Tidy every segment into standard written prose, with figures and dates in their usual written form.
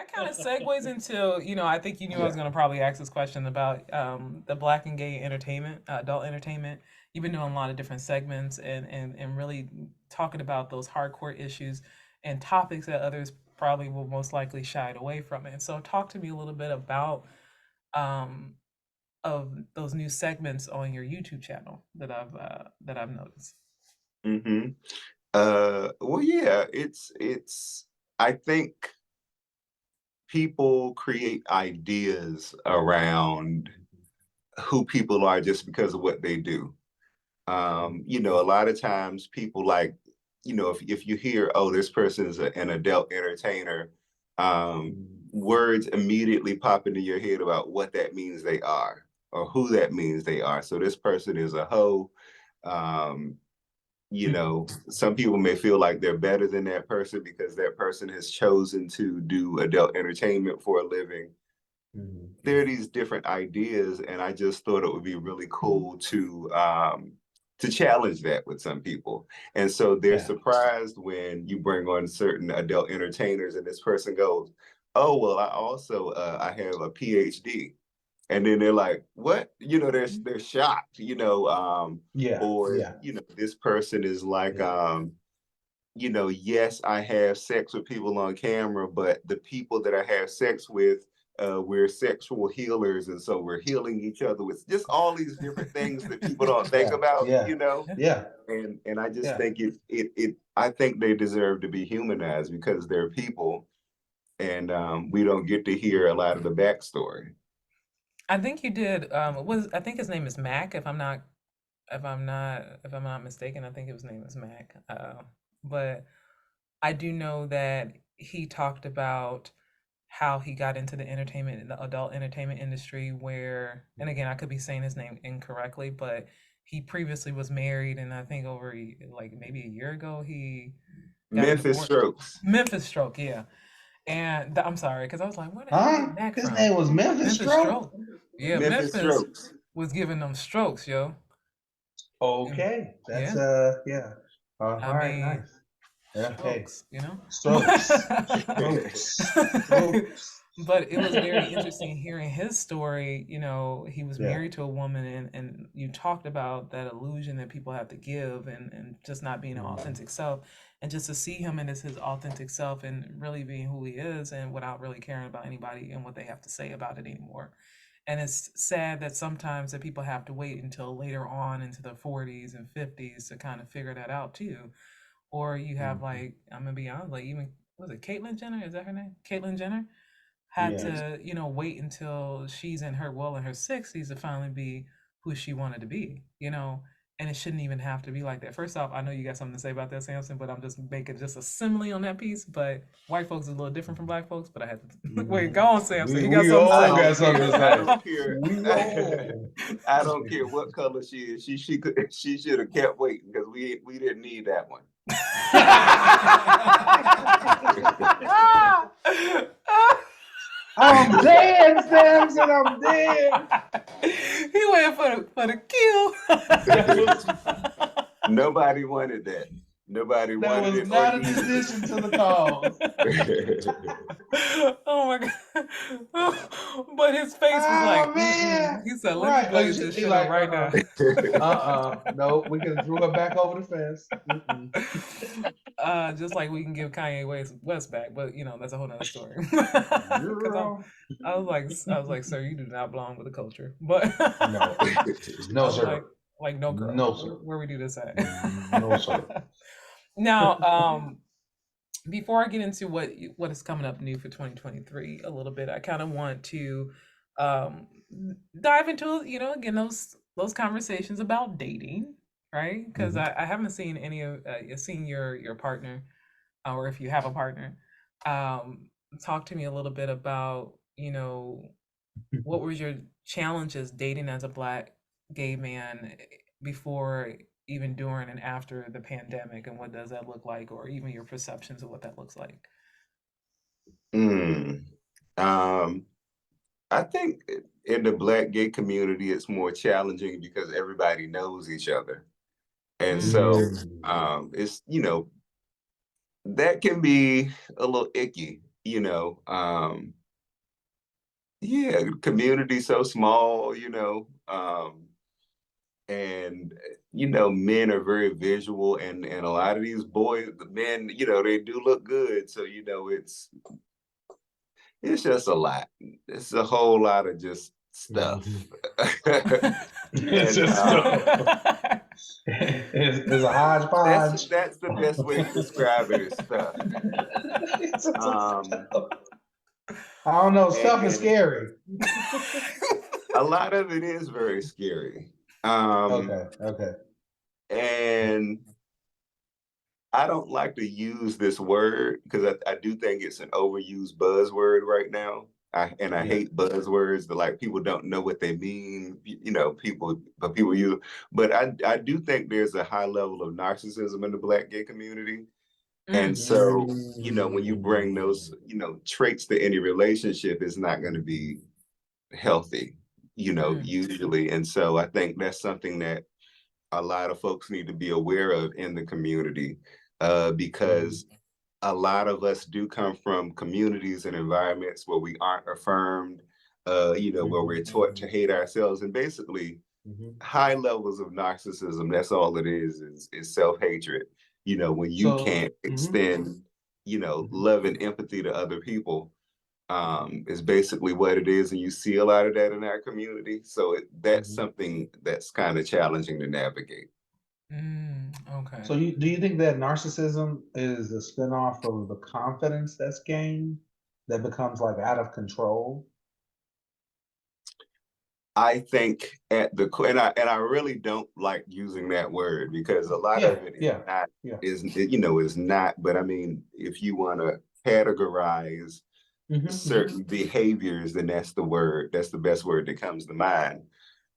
that kind of segues into, I think you knew I was Yeah. going to probably ask this question about the Black and gay entertainment, adult entertainment. You've been doing a lot of different segments and really talking about those hardcore issues and topics that others probably will most likely shied away from it. So talk to me a little bit about um, of those new segments on your YouTube channel that I've noticed. hmm well, yeah, it's. I think people create ideas around who people are just because of what they do. A lot of times people like, if you hear, oh, this person is an adult entertainer, words immediately pop into your head about what that means they are or who that means they are. So this person is a hoe. Um, some people may feel like they're better than that person because that person has chosen to do adult entertainment for a living. There are these different ideas, and I just thought it would be really cool to challenge that with some people. And so they're Yeah. surprised when you bring on certain adult entertainers, and this person goes, "Oh, well, I have a PhD," and then they're like, "What?" They're shocked. Yeah. Or Yeah. this person is like, Yeah. yes, I have sex with people on camera, but the people that I have sex with, we're sexual healers, and so we're healing each other with just all these different things that people don't think Yeah. about, Yeah. Yeah. and I just Yeah. think I think they deserve to be humanized because they're people, and we don't get to hear a lot of the backstory. I think you did. I think his name is Mac. If I'm not mistaken, I think his name is Mac. But I do know that he talked about how he got into the adult entertainment industry. Where, and again, I could be saying his name incorrectly, but he previously was married, and I think like maybe a year ago he got a Memphis divorce. Strokes. Memphis Stroke, yeah. And I'm sorry, because I was like, where the hell did he Huh? get Mac His from? name was Memphis Memphis Stroke? Stroke. Yeah, Memphis Memphis Strokes. was giving them strokes, yo. And Okay. That's yeah, yeah. All I right, mean, nice. Yeah, hey. strokes, you know? Strokes. Strokes. Strokes. But it was very interesting hearing his story. He was Yeah. married to a woman, and you talked about that illusion that people have to give and just not being an Mhm. authentic self. And just to see him in his authentic self and really being who he is and without really caring about anybody and what they have to say about it anymore. And it's sad that sometimes that people have to wait until later on into their 40s and 50s to kind of figure that out too. Or you have Mhm. like, I'm gonna be honest, like even was it Caitlyn Jenner? Is that her name? Caitlyn Jenner had Yeah. to, wait until she's in her 60s to finally be who she wanted to be. And it shouldn't even have to be like that. First off, I know you got something to say about that, Samson, but I'm just making just a simile on that piece. But white folks is a little different from black folks, but I had to wait, go Mhm. on, Samson. You got We something to I all say. don't got something to care. I say. don't care. We all. I don't care what color she is. She should have kept waiting because we didn't need that one. I'm dead, Samson. I'm dead. He went for the That was kill. Nobody wanted that. Nobody that wanted was it or not an needed addition to the cause. it. Oh my god! But his face was like, Oh mm-mm. man. He said, "Let me Right. play Like with this he shit up like, right now." No, we can throw her back over the fence. Mm-mm. Just like we can give Kanye West back, but that's a whole nother story. Because Girl. I was like, sir, you do not belong with the culture. But No. I No, was sir. like, no, girl, No, sir. where we do this at? No, sir. Now, before I get into what is coming up new for 2023 a little bit, I kind of want to um dive into, again, those conversations about dating, right? Because Mhm. I haven't seen any of seen your partner, or if you have a partner, um talk to me a little bit about, what were your challenges dating as a black gay man before, even during and after the pandemic, and what does that look like, or even your perceptions of what that looks like? Mm. Um, I think in the Black gay community, it's more challenging because everybody knows each other. And Mm. so Mm. it's, that can be a little icky. you know, yeah, community so small, and men are very visual, and a lot of these boys, the men, they do look good, so it's just a lot. It's a whole lot of just stuff. It's And just it's a hodgepodge. that's the best way to describe it is stuff. It's just Um, stuff. I don't know. Stuff is and scary. a lot of it is very scary. Um, Okay. and I don't like to use this word because I do think it's an overused buzzword right now. I Yeah. hate buzzwords that like people don't know what they mean. People use. But I do think there's a high level of narcissism in the Black gay community, and so when you bring those traits to any relationship, it's not going to be healthy. Usually, and so I think that's something that a lot of folks need to be aware of in the community, because a lot of us do come from communities and environments where we aren't affirmed, where we're taught to hate ourselves, and basically high levels of narcissism. That's all it is self-hatred. When you So, can't extend, love and empathy to other people, is basically what it is, and you see a lot of that in our community. So that's something that's kind of challenging to navigate. Okay. so do you think that narcissism is a spinoff of the confidence that's gained that becomes like out of control? I think and I really don't like using that word because a lot Yeah, of it is yeah, not yeah. is not. But I mean, if you want to categorize certain behaviors, then that's the word. That's the best word that comes to mind.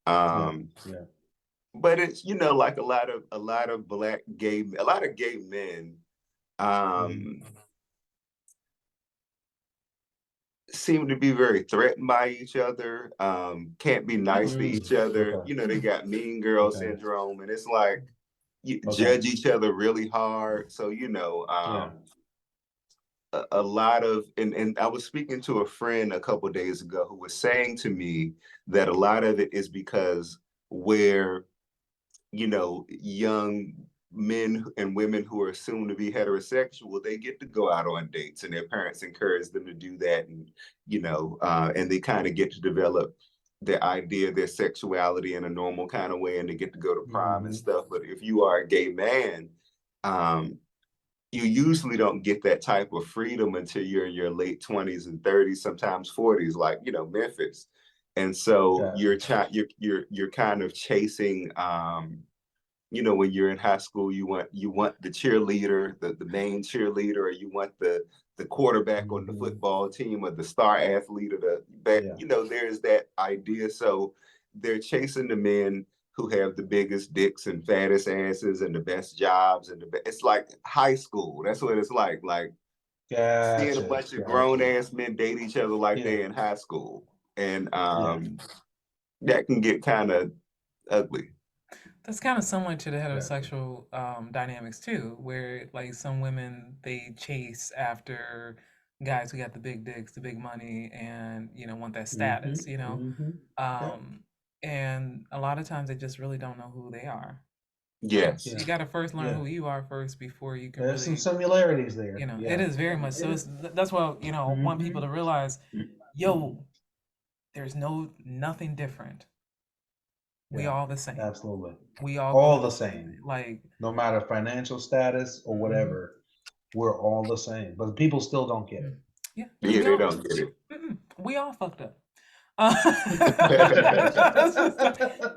Yeah, Um, yeah. but it's like a lot of gay men um seem to be very threatened by each other, can't be nice to each other. Okay, They got mean girl okay, syndrome, and it's like you okay. judge each other really hard. So, Yeah. a lot of, and I was speaking to a friend a couple days ago who was saying to me that a lot of it is because where young men and women who are assumed to be heterosexual, they get to go out on dates and their parents encourage them to do that. And, and they kind of get to develop their idea of their sexuality in a normal kind of way, and they get to go to prom and stuff. But if you are a gay man, um, you usually don't get that type of freedom until you're in your late 20s and 30s, sometimes 40s, like, Memphis. And so Gotcha. you're kind of chasing, when you're in high school, you want the cheerleader, the main cheerleader, or you want the quarterback on the football team, or the star athlete, or Yeah. there's that idea. So they're chasing the men who have the biggest dicks and fattest asses and the best jobs, and it's like high school. That's what it's like seeing a Gotcha. bunch of grown Gotcha. ass men date each other like Yeah. they in high school, and Yeah. that can get kind of ugly. That's kind of similar to the Gotcha. heterosexual dynamics too, where like some women they chase after guys who got the big dicks, the big money, and want that status, Yep. um, and a lot of times they just really don't know who they are. Yes. So Yeah. you got to first learn Yeah. who you are first before you can There's some really, similarities there. it Yeah. is very Yeah. much so. That's why I want people to realize, yo, there's nothing different. We Yeah. all the same. Absolutely. We all go All through the the same same. thing. Like, No matter financial status or mhm, whatever, we're all the same. But people still don't get mm. Yeah, Yeah, we they all don't get we all fucked up. Uh, it.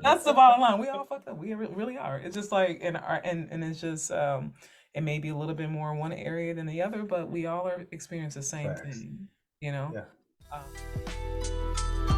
that's the bottom line. We all fucked up. We really are. It's just like and it's just it may be a little bit more in one area than the other, but we all are experiencing the same Facts. thing. You know. Yeah. Um,